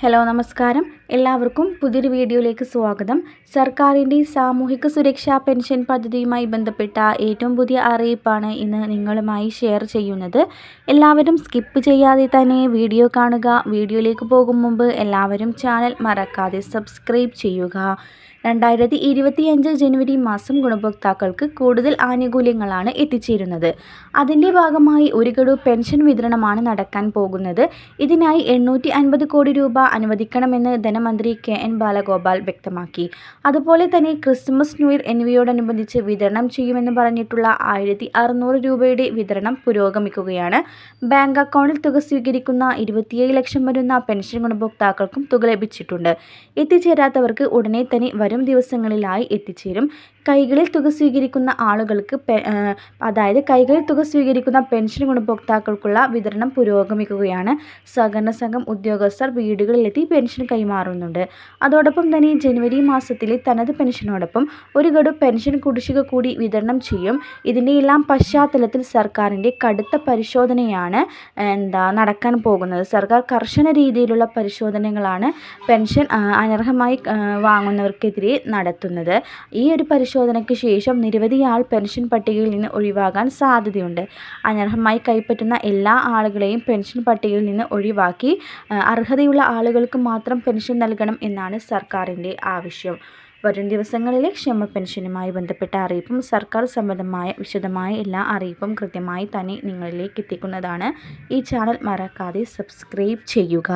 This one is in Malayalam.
ഹലോ നമസ്കാരം. എല്ലാവർക്കും പുതിയൊരു വീഡിയോയിലേക്ക് സ്വാഗതം. സർക്കാരിൻ്റെ സാമൂഹിക സുരക്ഷാ പെൻഷൻ പദ്ധതിയുമായി ബന്ധപ്പെട്ട ഏറ്റവും പുതിയ അറിയിപ്പാണ് ഇന്ന് നിങ്ങളുമായി ഷെയർ ചെയ്യുന്നത്. എല്ലാവരും സ്കിപ്പ് ചെയ്യാതെ തന്നെ വീഡിയോ കാണുക. വീഡിയോയിലേക്ക് പോകും മുമ്പ് എല്ലാവരും ചാനൽ മറക്കാതെ സബ്സ്ക്രൈബ് ചെയ്യുക. 2025 ജനുവരി മാസം ഗുണഭോക്താക്കൾക്ക് കൂടുതൽ ആനുകൂല്യങ്ങളാണ് എത്തിച്ചേരുന്നത്. അതിൻ്റെ ഭാഗമായി ഒരു ഗഡു പെൻഷൻ വിതരണമാണ് നടക്കാൻ പോകുന്നത്. ഇതിനായി 850 കോടി രൂപ അനുവദിക്കണമെന്ന് ധനമന്ത്രി KN ബാലഗോപാൽ വ്യക്തമാക്കി. അതുപോലെ തന്നെ ക്രിസ്മസ്, ന്യൂ ഇയർ എന്നിവയോടനുബന്ധിച്ച് വിതരണം ചെയ്യുമെന്ന് പറഞ്ഞിട്ടുള്ള 1600 രൂപയുടെ വിതരണം പുരോഗമിക്കുകയാണ്. ബാങ്ക് അക്കൗണ്ടിൽ തുക സ്വീകരിക്കുന്ന 27 ലക്ഷം വരുന്ന പെൻഷൻ ഗുണഭോക്താക്കൾക്കും തുക ലഭിച്ചിട്ടുണ്ട്. എത്തിച്ചേരാത്തവർക്ക് ഉടനെ തന്നെ വരും ദിവസങ്ങളിലായി എത്തിച്ചേരും. കൈകളിൽ തുക സ്വീകരിക്കുന്ന ആളുകൾക്ക് കൈകളിൽ തുക സ്വീകരിക്കുന്ന പെൻഷൻ ഗുണഭോക്താക്കൾക്കുള്ള വിതരണം പുരോഗമിക്കുകയാണ്. സഹകരണ സംഘം ഉദ്യോഗസ്ഥർ വീടുകളിലെത്തി പെൻഷൻ കൈമാറുന്നുണ്ട്. അതോടൊപ്പം തന്നെ ജനുവരി മാസത്തിലെ തനത് പെൻഷനോടൊപ്പം ഒരു ഗഡു പെൻഷൻ കുടിശ്ശിക കൂടി വിതരണം ചെയ്യും. ഇതിൻ്റെ എല്ലാം പശ്ചാത്തലത്തിൽ സർക്കാരിൻ്റെ കടുത്ത പരിശോധനയാണ് നടക്കാൻ പോകുന്നത്. സർക്കാർ കർശന രീതിയിലുള്ള പരിശോധനകളാണ് പെൻഷൻ അനർഹമായി വാങ്ങുന്നവർക്കെതിരെ നടത്തുന്നത്. ഈ ഒരു പരിശോധനയ്ക്ക് ശേഷം നിരവധി ആൾ പെൻഷൻ പട്ടികയിൽ നിന്ന് ഒഴിവാകാൻ സാധ്യതയുണ്ട്. അനർഹമായി കൈപ്പറ്റുന്ന എല്ലാ ആളുകളെയും പെൻഷൻ പട്ടികയിൽ നിന്ന് ഒഴിവാക്കി അർഹതയുള്ള ആളുകൾക്ക് മാത്രം പെൻഷൻ നൽകണം എന്നാണ് സർക്കാരിൻ്റെ ആവശ്യം. വരും ദിവസങ്ങളിലെ ക്ഷേമ പെൻഷനുമായി ബന്ധപ്പെട്ട അറിയിപ്പും സർക്കാർ സംബന്ധമായ വിശദമായ എല്ലാ അറിയിപ്പും കൃത്യമായി തന്നെ നിങ്ങളിലേക്ക് എത്തിക്കുന്നതാണ്. ഈ ചാനൽ മറക്കാതെ സബ്സ്ക്രൈബ് ചെയ്യുക.